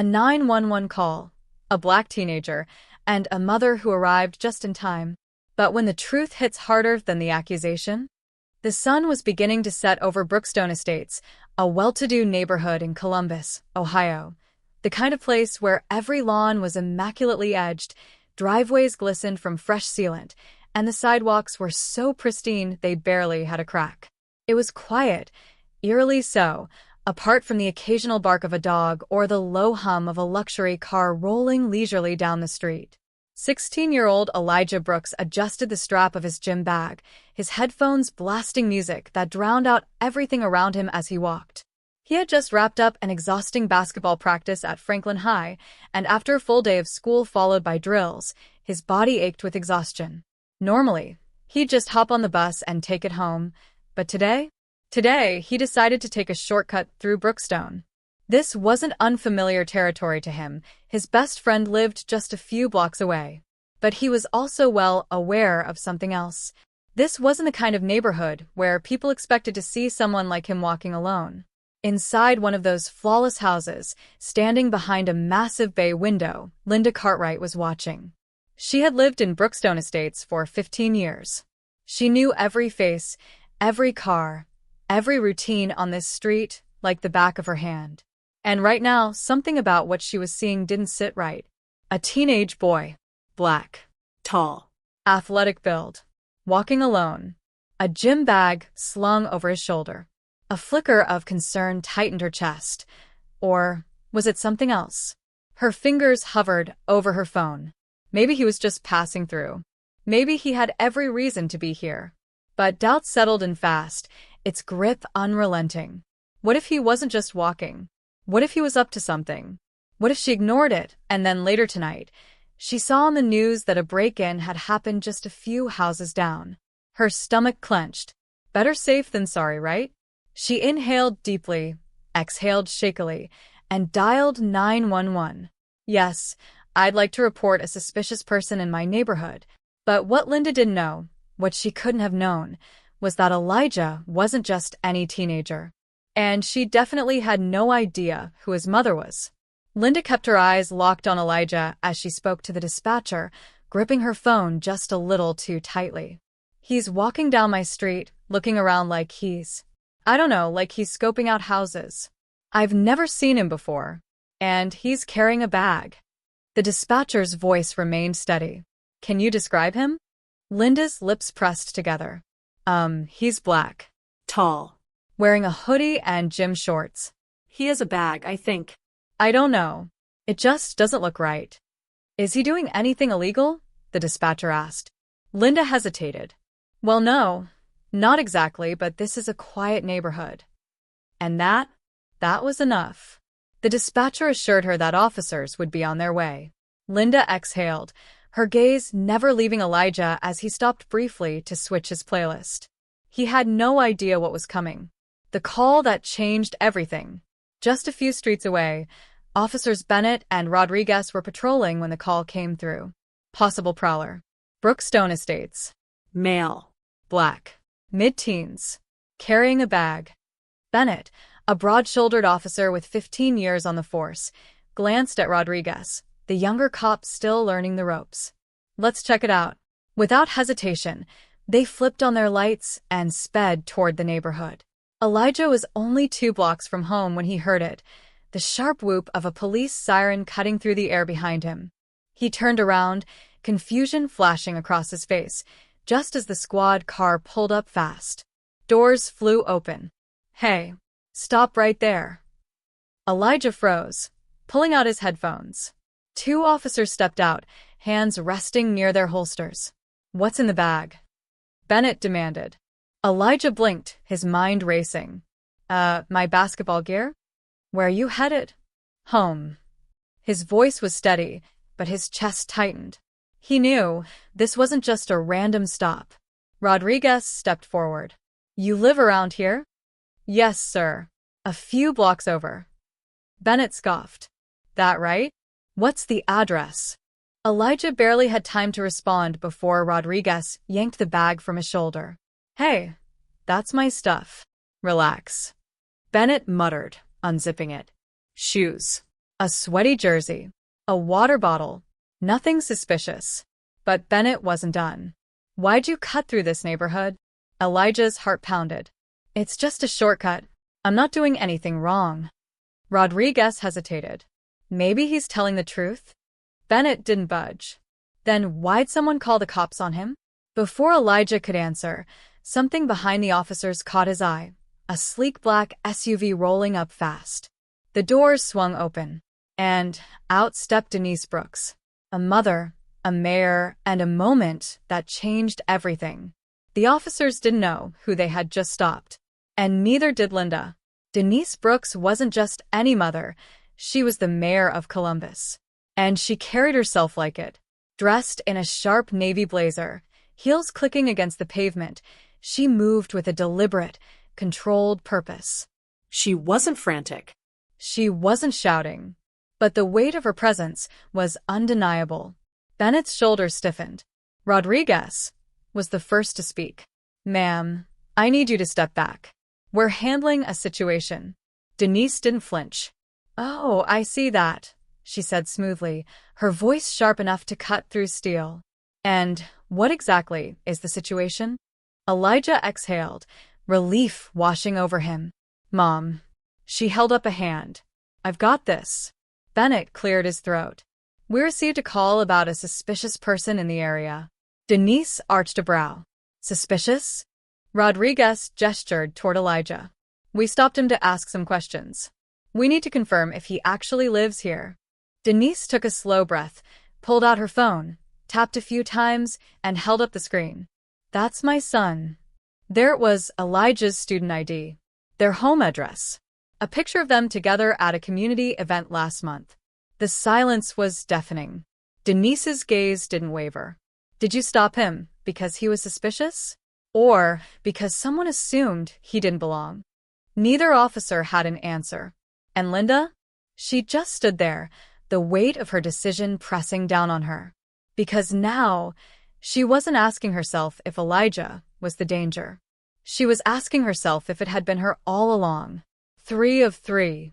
A 911 call, a black teenager, and a mother who arrived just in time. But when the truth hits harder than the accusation, the sun was beginning to set over Brookstone Estates, a well-to-do neighborhood in Columbus, Ohio. The kind of place where every lawn was immaculately edged, driveways glistened from fresh sealant, and the sidewalks were so pristine they barely had a crack. It was quiet, eerily so, apart from the occasional bark of a dog or the low hum of a luxury car rolling leisurely down the street. 16-year-old Elijah Brooks adjusted the strap of his gym bag, his headphones blasting music that drowned out everything around him as he walked. He had just wrapped up an exhausting basketball practice at Franklin High, and after a full day of school followed by drills, his body ached with exhaustion. Normally, he'd just hop on the bus and take it home, but today, he decided to take a shortcut through Brookstone. This wasn't unfamiliar territory to him. His best friend lived just a few blocks away. But he was also well aware of something else. This wasn't the kind of neighborhood where people expected to see someone like him walking alone. Inside one of those flawless houses, standing behind a massive bay window, Linda Cartwright was watching. She had lived in Brookstone Estates for 15 years. She knew every face, every car, every routine on this street like the back of her hand. And right now, something about what she was seeing didn't sit right. A teenage boy, black, tall, athletic build, walking alone, a gym bag slung over his shoulder. A flicker of concern tightened her chest. Or was it something else? Her fingers hovered over her phone. Maybe he was just passing through. Maybe he had every reason to be here. But doubt settled in fast, its grip unrelenting. What if he wasn't just walking? What if he was up to something? What if she ignored it, and then later tonight, she saw on the news that a break-in had happened just a few houses down? Her stomach clenched. Better safe than sorry, right? She inhaled deeply, exhaled shakily, and dialed 911. Yes, I'd like to report a suspicious person in my neighborhood. But what Linda didn't know, what she couldn't have known, was that Elijah wasn't just any teenager. And she definitely had no idea who his mother was. Linda kept her eyes locked on Elijah as she spoke to the dispatcher, gripping her phone just a little too tightly. He's walking down my street, looking around like he's scoping out houses. I've never seen him before. And he's carrying a bag. The dispatcher's voice remained steady. Can you describe him? Linda's lips pressed together. He's black. Tall. Wearing a hoodie and gym shorts. He has a bag, I think. I don't know. It just doesn't look right. Is he doing anything illegal? The dispatcher asked. Linda hesitated. Well, no, not exactly, but this is a quiet neighborhood. And that was enough. The dispatcher assured her that officers would be on their way. Linda exhaled, her gaze never leaving Elijah as he stopped briefly to switch his playlist. He had no idea what was coming. The call that changed everything. Just a few streets away, Officers Bennett and Rodriguez were patrolling when the call came through. Possible prowler. Brookstone Estates. Male. Black. Mid-teens. Carrying a bag. Bennett, a broad-shouldered officer with 15 years on the force, glanced at Rodriguez, the younger cop still learning the ropes. Let's check it out. Without hesitation, they flipped on their lights and sped toward the neighborhood. Elijah was only 2 blocks from home when he heard it, the sharp whoop of a police siren cutting through the air behind him. He turned around, confusion flashing across his face, just as the squad car pulled up fast. Doors flew open. Hey, stop right there. Elijah froze, pulling out his headphones. 2 officers stepped out, hands resting near their holsters. What's in the bag? Bennett demanded. Elijah blinked, his mind racing. My basketball gear? Where are you headed? Home. His voice was steady, but his chest tightened. He knew this wasn't just a random stop. Rodriguez stepped forward. You live around here? Yes, sir. A few blocks over. Bennett scoffed. That right? What's the address? Elijah barely had time to respond before Rodriguez yanked the bag from his shoulder. Hey, that's my stuff. Relax. Bennett muttered, unzipping it. Shoes. A sweaty jersey. A water bottle. Nothing suspicious. But Bennett wasn't done. Why'd you cut through this neighborhood? Elijah's heart pounded. It's just a shortcut. I'm not doing anything wrong. Rodriguez hesitated. Maybe he's telling the truth? Bennett didn't budge. Then why'd someone call the cops on him? Before Elijah could answer, something behind the officers caught his eye. A sleek black SUV rolling up fast. The doors swung open, and out stepped Denise Brooks. A mother, a mayor, and a moment that changed everything. The officers didn't know who they had just stopped, and neither did Linda. Denise Brooks wasn't just any mother, she was the mayor of Columbus. And she carried herself like it. Dressed in a sharp navy blazer, heels clicking against the pavement, she moved with a deliberate, controlled purpose. She wasn't frantic. She wasn't shouting. But the weight of her presence was undeniable. Bennett's shoulders stiffened. Rodriguez was the first to speak. Ma'am, I need you to step back. We're handling a situation. Denise didn't flinch. Oh, I see that, she said smoothly, her voice sharp enough to cut through steel. And what exactly is the situation? Elijah exhaled, relief washing over him. Mom. She held up a hand. I've got this. Bennett cleared his throat. We received a call about a suspicious person in the area. Denise arched a brow. Suspicious? Rodriguez gestured toward Elijah. We stopped him to ask some questions. We need to confirm if he actually lives here. Denise took a slow breath, pulled out her phone, tapped a few times, and held up the screen. That's my son. There it was, Elijah's student ID, their home address, a picture of them together at a community event last month. The silence was deafening. Denise's gaze didn't waver. Did you stop him because he was suspicious? Or because someone assumed he didn't belong? Neither officer had an answer. And Linda? She just stood there, the weight of her decision pressing down on her. Because now, she wasn't asking herself if Elijah was the danger. She was asking herself if it had been her all along. 3 of 3.